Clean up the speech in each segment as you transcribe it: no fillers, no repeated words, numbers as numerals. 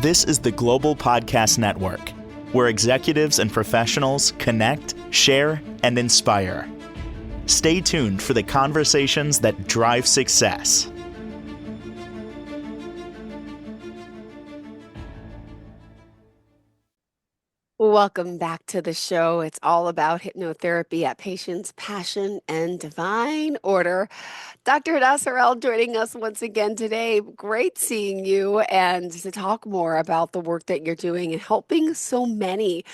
This is the Global Podcast Network, where executives and professionals connect, share, and inspire. Stay tuned for the conversations that drive success. Welcome back to the show. It's all about hypnotherapy at patient's passion and divine order. Dr. Hadass joining us once again today. Great seeing you and to talk more about the work that you're doing and helping so many.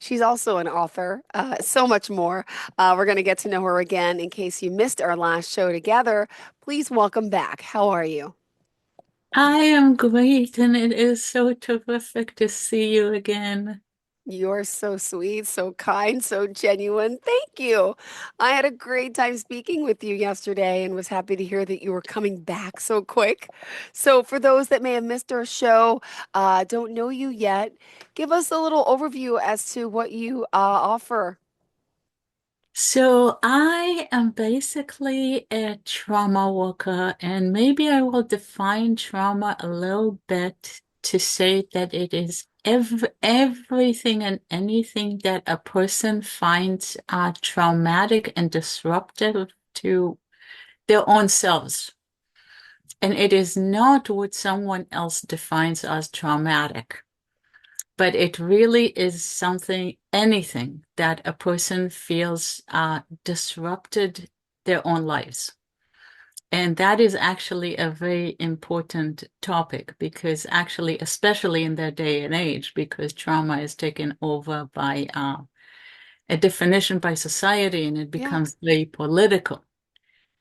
She's also an author, so much more. We're going to get to know her again. In case you missed our last show together, please welcome back. How are you? I am great, and it is so terrific to see you again. You're so sweet, so kind, so genuine. Thank you. I had a great time speaking with you yesterday and was happy to hear that you were coming back so quick. So, for those that may have missed our show, don't know you yet, give us a little overview as to what you offer. So, I am basically a trauma worker, and maybe I will define trauma a little bit to say that it is everything and anything that a person finds traumatic and disruptive to their own selves. And it is not what someone else defines as traumatic. But it really is something, anything that a person feels disrupted their own lives. And that is actually a very important topic because actually, especially in their day and age, because trauma is taken over by a definition by society and it Yeah. becomes very political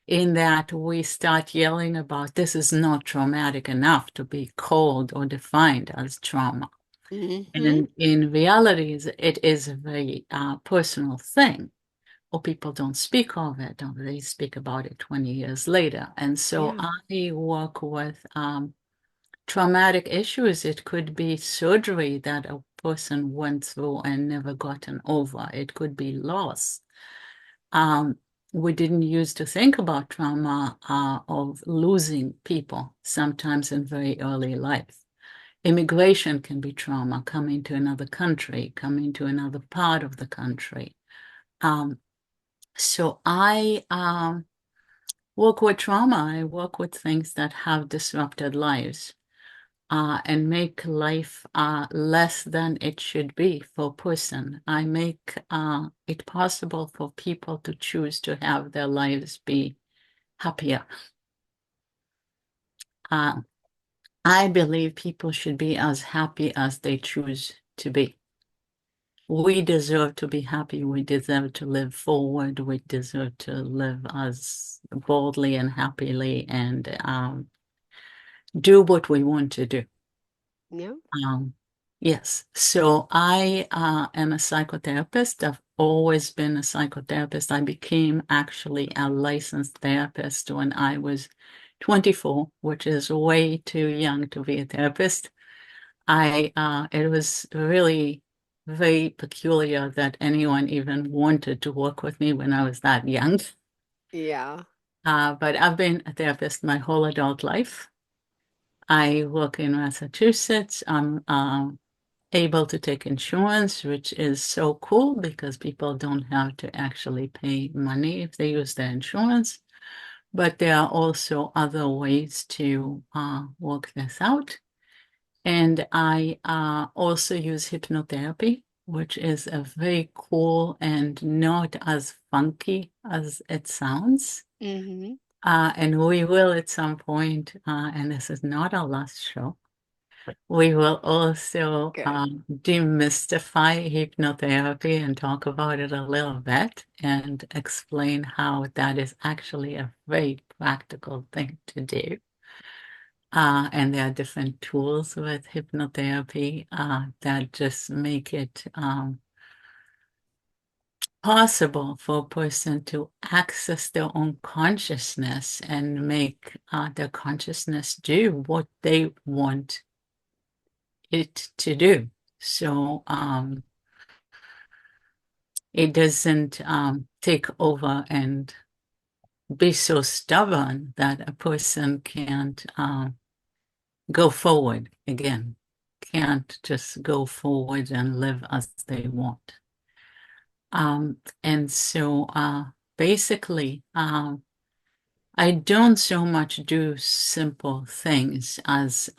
in that we start yelling about this is not traumatic enough to be called or defined as trauma. And Hmm. in reality, it is a very personal thing, or people don't speak of it, or they speak about it 20 years later. And so Yeah. I work with traumatic issues. It could be surgery that a person went through and never gotten over. It could be loss. Um, we didn't used to think about trauma of losing people sometimes in very early life. Immigration can be trauma, coming to another country, coming to another part of the country. Um, so I work with trauma. I work with things that have disrupted lives and make life less than it should be for a person. I make it possible for people to choose to have their lives be happier. Uh, I believe people should be as happy as they choose to be. We deserve to be happy. We deserve to live forward. We deserve to live as boldly and happily and do what we want to do. Yeah. Um, yes. So I am a psychotherapist. I've always been a psychotherapist. I became actually a licensed therapist when I was 24, which is way too young to be a therapist. It was really very peculiar that anyone even wanted to work with me when I was that young. Yeah. But I've been a therapist my whole adult life. I work in Massachusetts. I'm able to take insurance, which is so cool because people don't have to actually pay money if they use their insurance. But there are also other ways to work this out. And I also use hypnotherapy, which is a very cool and not as funky as it sounds. Hmm. And we will at some point, and this is not our last show, we will also Good. demystify hypnotherapy and talk about it a little bit and explain how that is actually a very practical thing to do. And there are different tools with hypnotherapy that just make it possible for a person to access their own consciousness and make their consciousness do what they want it to do. So it doesn't take over and be so stubborn that a person can't go forward again. can't just go forward and live as they want. And so basically, I don't so much do simple things as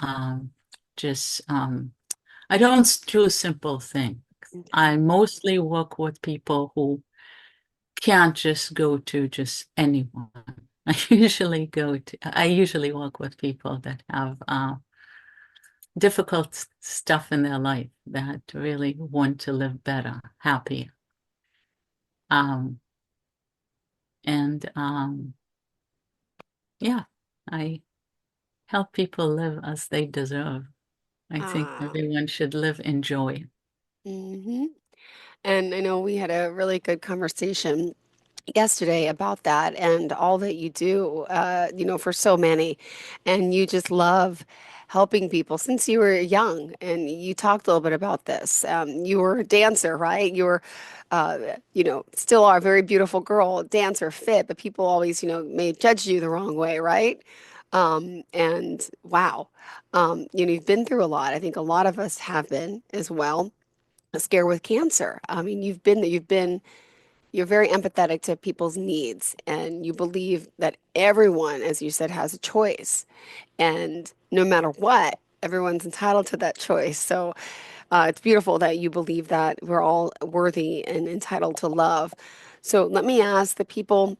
just, I don't do simple things. I mostly work with people who can't just go to just anyone. I usually work with people that have difficult stuff in their life that really want to live better, happier. Um, and yeah, I help people live as they deserve. I think Ah, everyone should live in joy. hmm. And I know we had a really good conversation yesterday about that and all that you do, for so many. And you just love helping people since you were young. And you talked a little bit about this. You were a dancer, right? You were, still are a very beautiful girl, dancer, fit, but people always, may judge you the wrong way, right? And wow, you've been through a lot. I think a lot of us have been as well. Scared with cancer. I mean, you're very empathetic to people's needs, and you believe that everyone, as you said, has a choice. And no matter what, everyone's entitled to that choice. So it's beautiful that you believe that we're all worthy and entitled to love. So let me ask the people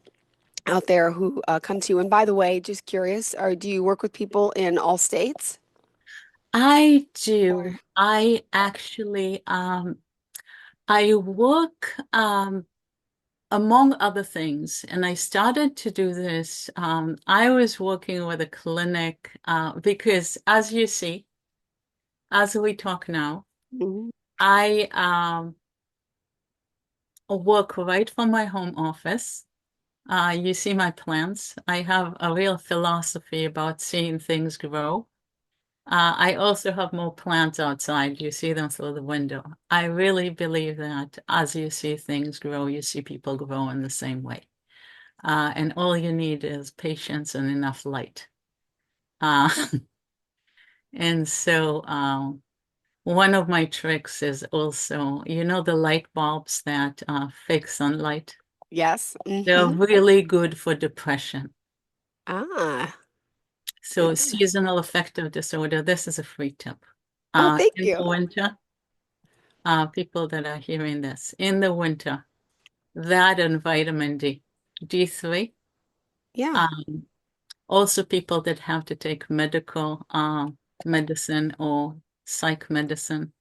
out there who come to you. And by the way, just curious, do you work with people in all states? I Or do. I actually, I work, among other things, and I started to do this. I was working with a clinic because, as you see, as we talk now, Mhm. I work right from my home office. You see my plants. I have a real philosophy about seeing things grow. I also have more plants outside. You see them through the window. I really believe that as you see things grow, you see people grow in the same way. And all you need is patience and enough light. Uh, and so one of my tricks is also, the light bulbs that fake sunlight. Yes. They're Hmm. really good for depression. Ah, So yeah. seasonal affective disorder, this is a free tip. Oh, thank In you. the winter, people that are hearing this, in the winter, that and vitamin D, D3. Yeah. Um, Also people that have to take medical medicine or psych medicine,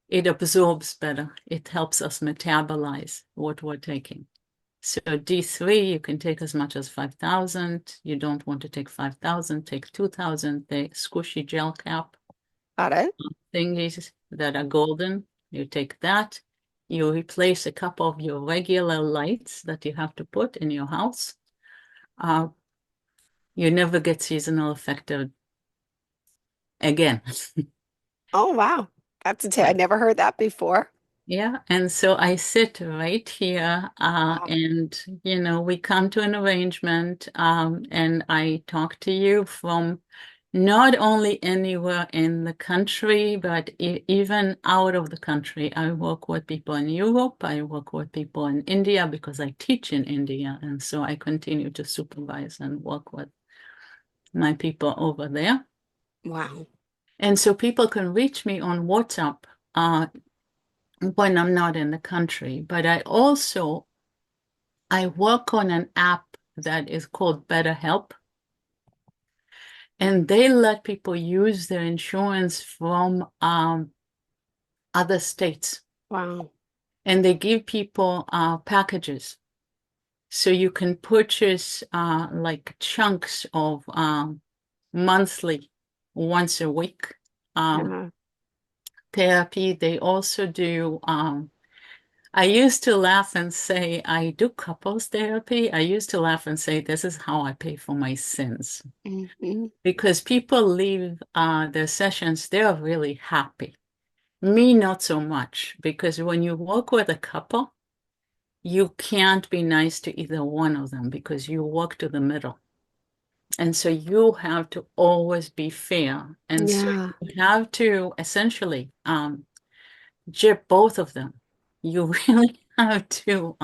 it absorbs better. It helps us metabolize what we're taking. So D3, you can take as much as 5,000. You don't want to take 5,000, take 2,000. The squishy gel cap Got it. thingies that are golden. You take that. You replace a couple of your regular lights that you have to put in your house. Uh, you never get seasonal affected again. Oh, wow. That's a tip. I never heard that before. Yeah, and so I sit right here, Wow. and we come to an arrangement, and I talk to you from not only anywhere in the country, but even out of the country. I work with people in Europe, I work with people in India because I teach in India, and so I continue to supervise and work with my people over there. Wow. And so people can reach me on WhatsApp. When I'm not in the country, but I work on an app that is called BetterHelp, and they let people use their insurance from other states, Wow. and they give people packages, so you can purchase like chunks of monthly, once a week um, Yeah. therapy. They also do I used to laugh and say, I do couples therapy. I used to laugh and say, this is how I pay for my sins. Hmm. Because people leave their sessions, they're really happy. Me, not so much. Because when you work with a couple, you can't be nice to either one of them because you work to the middle. And so you have to always be fair. And so Yeah. you have to essentially jib both of them. You really have to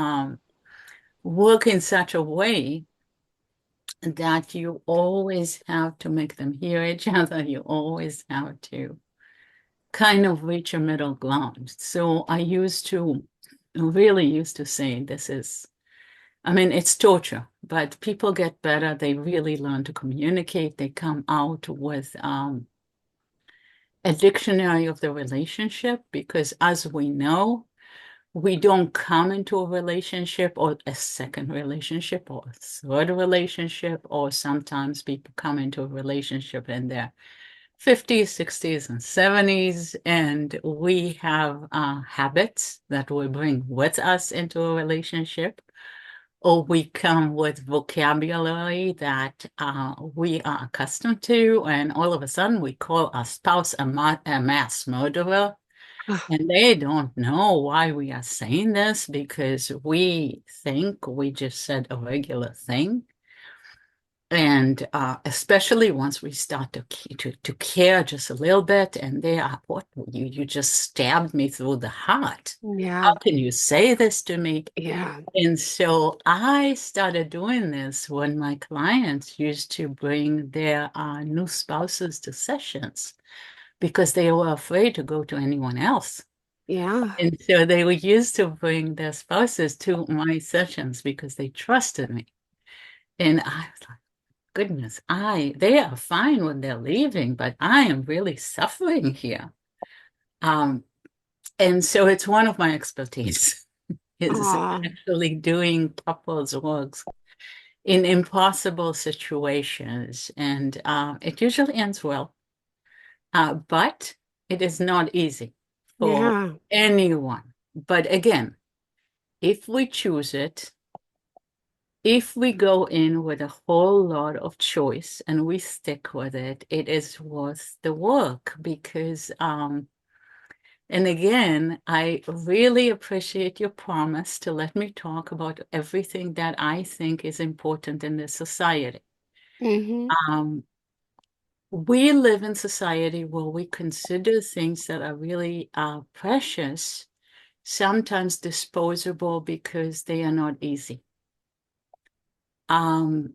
work in such a way that you always have to make them hear each other. You always have to kind of reach a middle ground. So I really used to say I mean, it's torture, but people get better. They really learn to communicate. They come out with a dictionary of the relationship because, as we know, we don't come into a relationship or a second relationship or a third relationship, or sometimes people come into a relationship in their 50s, 60s, and 70s, and we have habits that we bring with us into a relationship, or we come with vocabulary that we are accustomed to, and all of a sudden we call our spouse a mass murderer. And they don't know why we are saying this because we think we just said a regular thing. And especially once we start to care just a little bit, and they are, what, you just stabbed me through the heart. How Yeah. can you say this to me? Yeah. And so I started doing this when my clients used to bring their new spouses to sessions because they were afraid to go to anyone else. Yeah. And so they would used to bring their spouses to my sessions because they trusted me. And I was like, goodness, they are fine when they're leaving, but I am really suffering here. Um, and so it's one of my expertise is Aw. actually doing couples works in impossible situations. And it usually ends well, but it is not easy for Yeah. anyone. But again, if we choose it, if we go in with a whole lot of choice and we stick with it, it is worth the work because, and again, I really appreciate your promise to let me talk about everything that I think is important in this society. Mm-hmm. Um, we live in society where we consider things that are really precious, sometimes disposable because they are not easy. Um,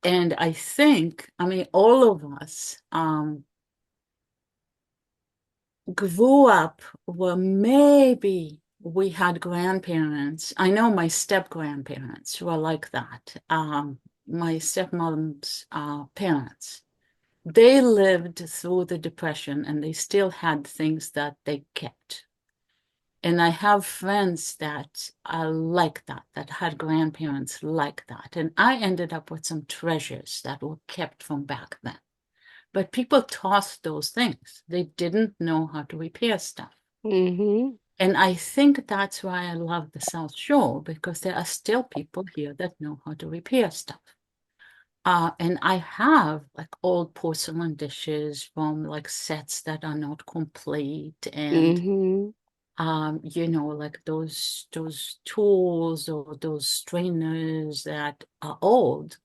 And I think, I mean, all of us grew up where maybe we had grandparents. I know my step grandparents were like that. My stepmom's parents, they lived through the Depression and they still had things that they kept. And I have friends that are like that, that had grandparents like that. And I ended up with some treasures that were kept from back then. But people tossed those things. They didn't know how to repair stuff. Mm-hmm. And I think that's why I love the South Shore, because there are still people here that know how to repair stuff. And I have like old porcelain dishes from like sets that are not complete, and Mm-hmm. like those tools or those strainers that are old,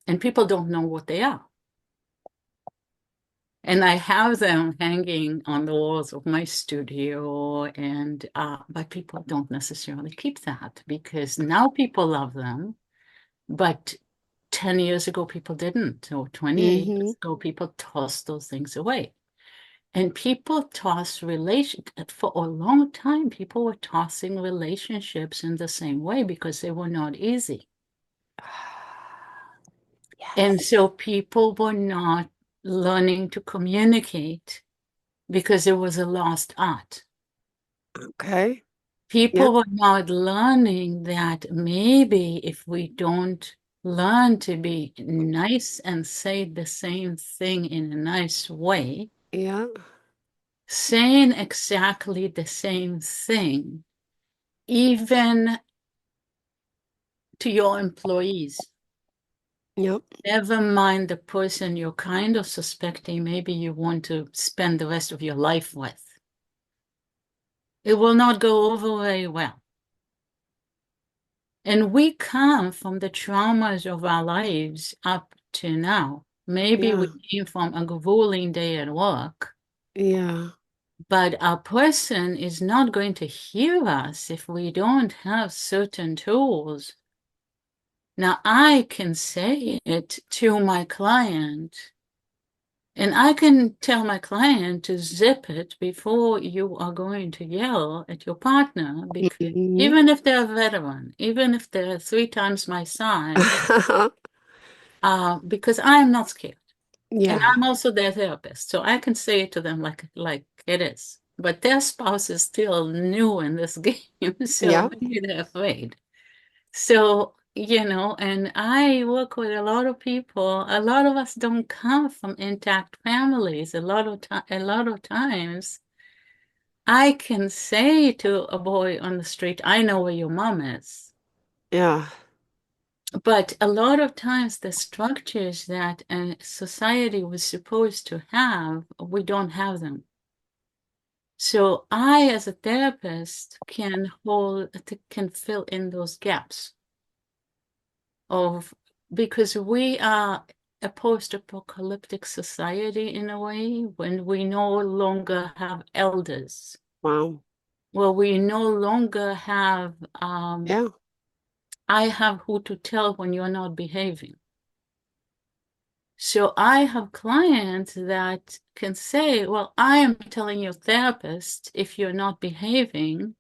and people don't know what they are. And I have them hanging on the walls of my studio, and but people don't necessarily keep that because now people love them, but 10 years ago people didn't, or 28 Mm-hmm. years ago people tossed those things away. And people toss relation for a long time, people were tossing relationships in the same way because they were not easy. And Yes. so people were not learning to communicate because it was a lost art. Okay. People Yep. were not learning that maybe if we don't learn to be nice and say the same thing in a nice way, Yeah. saying exactly the same thing, even to your employees, Yep. never mind the person you're kind of suspecting, maybe you want to spend the rest of your life with. It will not go over very well. And we come from the traumas of our lives up to now. Maybe we Yeah. came from a grueling day at work, Yeah. but a person is not going to hear us if we don't have certain tools. Now, I can say it to my client, and I can tell my client to zip it before you are going to yell at your partner, because Mhm. even if they're a veteran, even if they're 3 times my size, because I am not scared. And Yeah. I'm also their therapist, so I can say it to them like it is. But their spouse is still new in this game, so Yeah. maybe they're afraid. So, and I work with a lot of people. A lot of us don't come from intact families. A lot of times, I can say to a boy on the street, "I know where your mom is." Yeah. But a lot of times, the structures that a society was supposed to have, we don't have them. So I, as a therapist, can fill in those gaps of because we are a post-apocalyptic society in a way when we no longer have elders. Wow. Well, we no longer have Yeah. I have who to tell when you're not behaving. So I have clients that can say, well, I am telling your therapist if you're not behaving,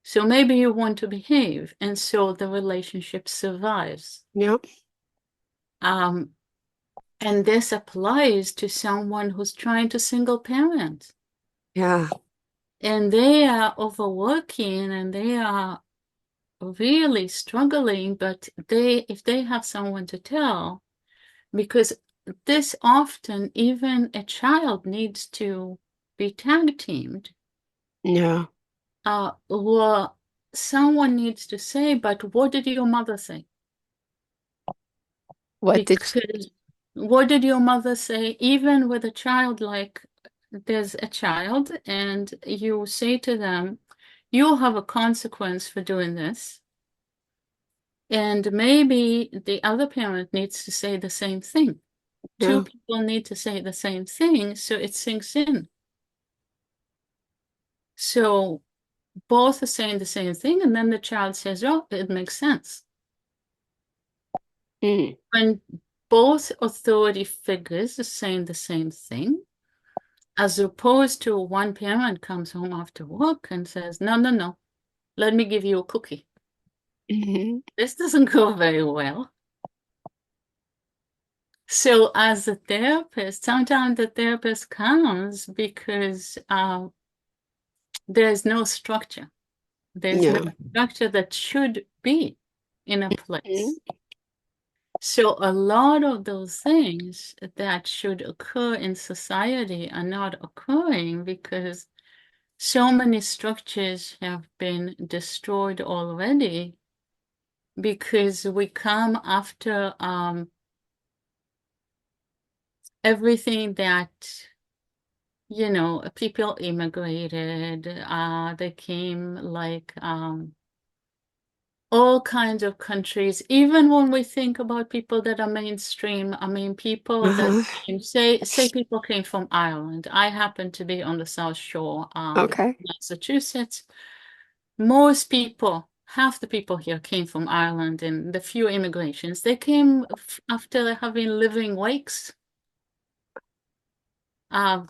so maybe you want to behave. And so the relationship survives. Yeah. Um, and this applies to someone who's trying to single parent. Yeah. And they are overworking and they are really struggling, but if they have someone to tell, because this often even a child needs to be tag teamed, Yeah. or someone needs to say, but what did your mother say? What did Because what did your mother say? Even with a child, like there's a child, and you say to them, you'll have a consequence for doing this. And maybe the other parent needs to say the same thing. Two Yeah. people need to say the same thing so it sinks in. So both are saying the same thing, and then the child says, oh, it makes sense. Mm. When both authority figures are saying the same thing, as opposed to one parent comes home after work and says, no, no, no, let me give you a cookie. Mhm. This doesn't go very well. So as a therapist, sometimes the therapist comes because there's no structure. There's no Yeah. structure that should be in a Mhm. place. So a lot of those things that should occur in society are not occurring because so many structures have been destroyed already because we come after everything that people immigrated. They came like all kinds of countries. Even when we think about people that are mainstream, I mean, people that Uh-huh. say people came from Ireland. I happen to be on the South Shore, Okay. Massachusetts. Most people, half the people here came from Ireland, and the few immigrations, they came after having living wakes. Uh,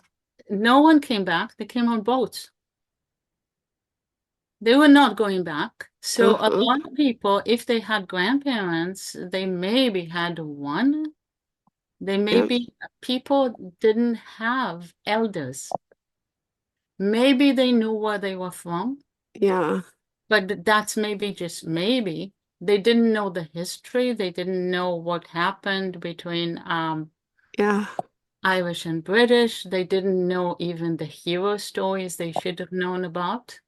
no one came back. They came on boats. They were not going back. So a Uh-huh. lot of people, if they had grandparents, they maybe had one. They Yep. maybe people didn't have elders. Maybe they knew where they were from, Yeah. but that's maybe just maybe. They didn't know the history. They didn't know what happened between Yeah. Irish and British. They didn't know even the hero stories they should have known about.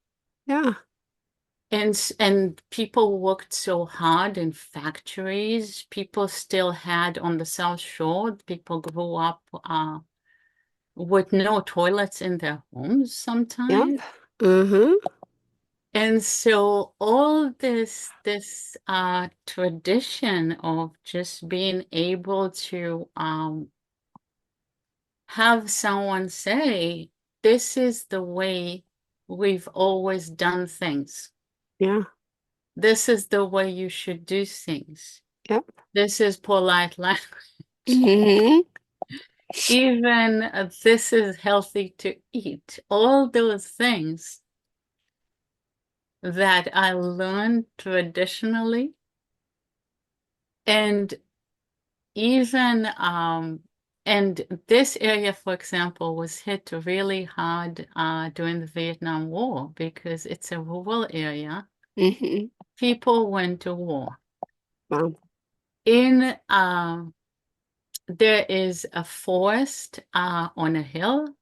Yeah. And people worked so hard in factories. People still had on the South Shore, people grew up with no toilets in their homes Yep. sometimes. Mm-hmm. And so all this tradition of just being able to have someone say, this is the way we've always done things. Yeah. This is the way you should do things. Yep. This is polite language. Hmm. Even this is healthy to eat. All those things that I learned traditionally. And even and this area, for example, was hit really hard during the Vietnam War because it's a rural area. Hmm. People went to war. Wow. In There is a forest on a hill.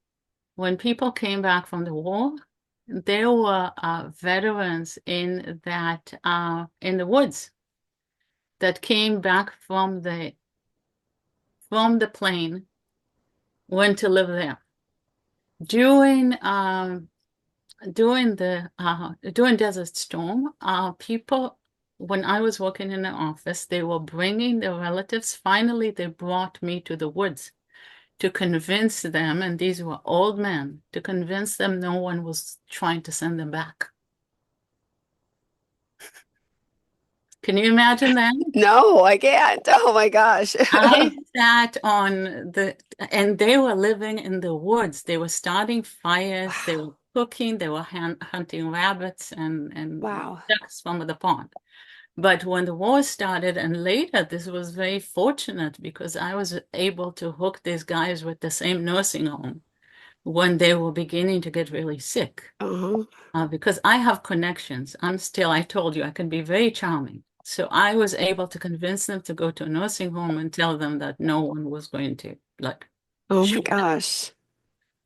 When people came back from the war, there were veterans in the woods that came back from the plane, went to live there. During during Desert Storm, people, when I was working in the office, they were bringing their relatives. Finally, they brought me to the woods to convince them, and these were old men, to convince them no one was trying to send them back. Can you imagine that? No, I can't. Oh my gosh. I sat and they were living in the woods. They were starting fires, they Wow. were cooking, they were hunting rabbits and Wow. ducks from the pond. But when the war started, and later, this was very fortunate because I was able to hook these guys with the same nursing home when they were beginning to get really sick. Uh-huh. Because I have connections. I told you, I can be very charming. So I was able to convince them to go to a nursing home and tell them that no one was going to like Oh my shoot them. gosh.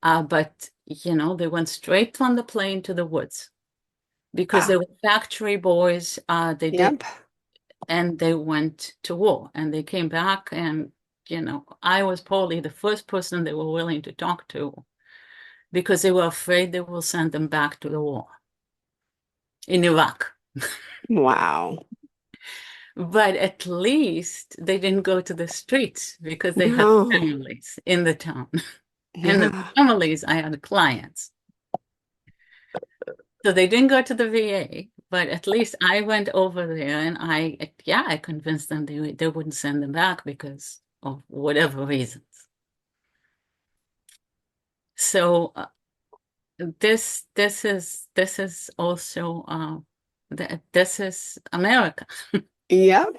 But they went straight from the plane to the woods because they Wow. were factory boys. Yep. And they went to war and they came back and I was probably the first person they were willing to talk to because they were afraid they will send them back to the war in Iraq. Wow. But at least they didn't go to the streets because they had No. families in the town. And the Yeah. families, I had clients. So they didn't go to the VA, but at least I went over there and I convinced them they wouldn't send them back because of whatever reasons. So this is also this is America. Yep.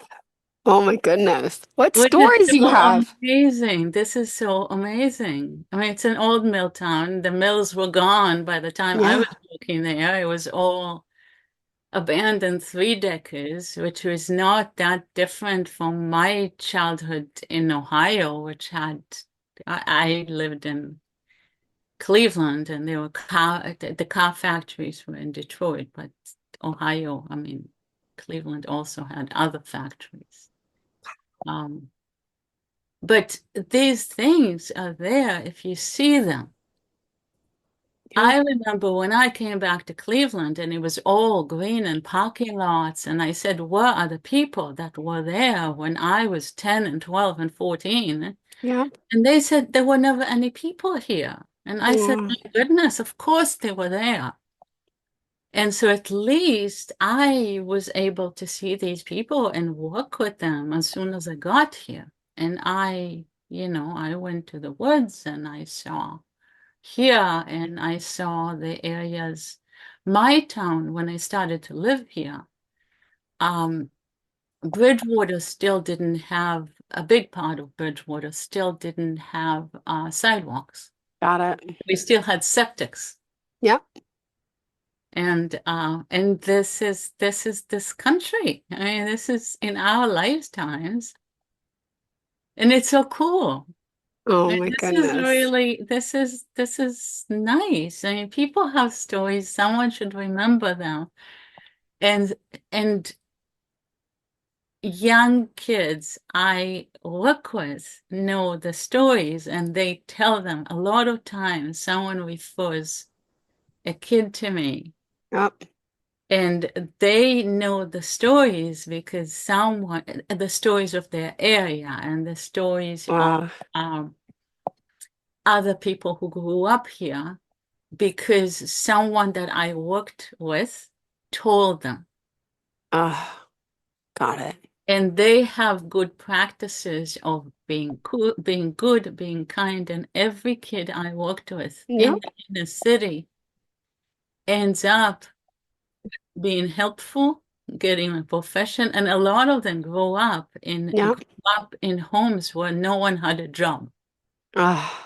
Oh my goodness. What Which is stories you so have? amazing. This is so amazing. I mean, it's an old mill town. The mills were gone by the time I Yeah. was working there. It was all abandoned 3 decades, which was not that different from my childhood in Ohio, which I lived in Cleveland and there were the car factories were in Detroit, but Ohio, I mean, Cleveland also had other factories. Um, But these things are there if you see them. Yep. I remember when I came back to Cleveland and it was all green and parking lots, and I said, where are the people that were there when I was 10 and 12 and 14? Yep. And they said there were never any people here. And I said, Wow. my goodness, of course they were there. And so at least I was able to see these people and work with them as soon as I got here. And I went to the woods and I saw here and I saw the areas. My town, when I started to live here, um, Bridgewater still didn't have, a big part of Bridgewater still didn't have sidewalks. Got it. We still had septics. Yep. And this is this country. I mean, this is in our lifetimes, and it's so cool. Oh And my this is goodness. really this is nice. I mean, people have stories. Someone should remember them. And and young kids I work with know the stories, and they tell them. A lot of times, someone refers a kid to me. Yep. And they know the stories because the stories of their area and the stories of Wow. other people who grew up here because someone that I worked with told them. Oh, got it. And they have good practices of being cool, being good, being kind. And every kid I worked with Yep. in the city ends up being helpful, getting a profession. And a lot of them Yep. grew up in homes where no one had a job. Oh,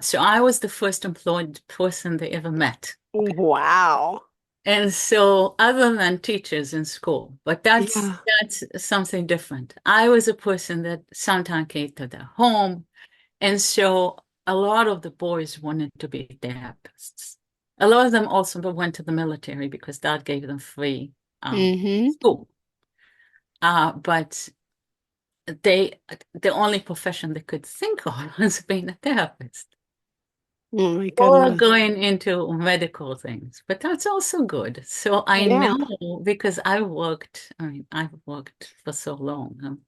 So I was the first employed person they ever met. wow. And so other than teachers in school, but that's Yeah. something different. I was a person that sometimes came to their home. And so a lot of the boys wanted to be therapists. A lot of them also went to the military because that gave them free Mm-hmm. school. But the only profession they could think of was being a therapist. Oh my Or goodness. going into medical things, but that's also good. So I Yeah. know because I've worked for so long.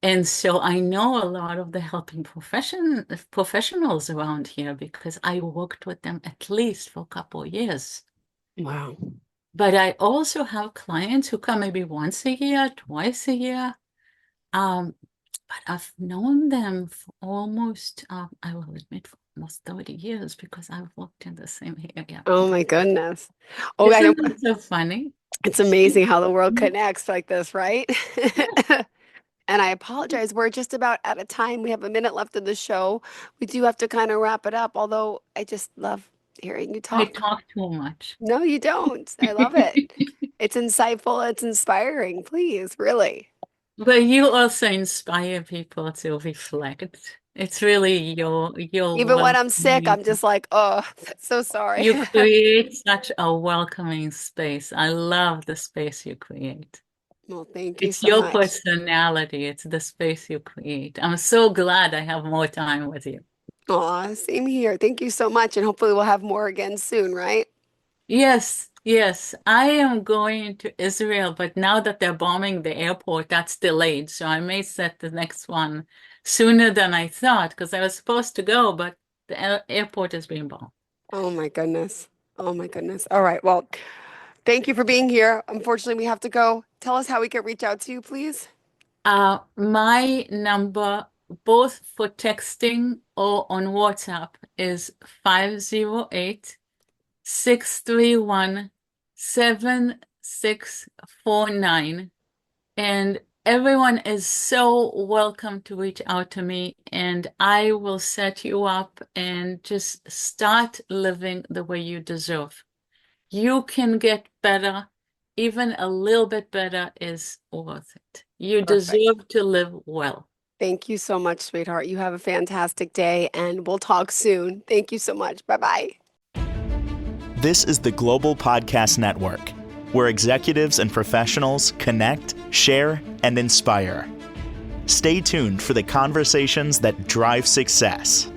And so I know a lot of the helping professionals around here because I worked with them at least for a couple of years. Wow. But I also have clients who come maybe once a year, twice a year. Um, but I've known them for almost, I will admit, for almost 30 years because I've worked in the same area. Oh my goodness. Oh, I Isn't don't, that so funny? it's amazing how the world connects like this, right? And I apologize. We're just about out of time. We have a minute left of the show. We do have to kind of wrap it up, although I just love hearing you I talk. talk too much. No, you don't. I love it. It's insightful. It's inspiring. Please, really. But you also inspire people to reflect. It's really your Even when I'm sick, welcoming. I'm just like, oh, so sorry. You create such a welcoming space. I love the space you create. Well, thank you It's so your much. personality. It's the space you create. I'm so glad I have more time with you. Aw, same here. Thank you so much. And hopefully we'll have more again soon, right? Yes, yes. I am going to Israel, but now that they're bombing the airport, that's delayed. So I may set the next one sooner than I thought because I was supposed to go, but the airport is being bombed. Oh my goodness. Oh my goodness. All right. Well, thank you for being here. Unfortunately, we have to go. Tell us how we can reach out to you, please. My number, both for texting or on WhatsApp, is 508-631-7649. And everyone is so welcome to reach out to me, and I will set you up and just start living the way you deserve. You can get better. Even a little bit better is worth it. You Perfect. deserve to live well. Thank you so much, sweetheart. You have a fantastic day, and we'll talk soon. Thank you so much. Bye bye. This is the Global Podcast Network, where executives and professionals connect, share, and inspire. Stay tuned for the conversations that drive success.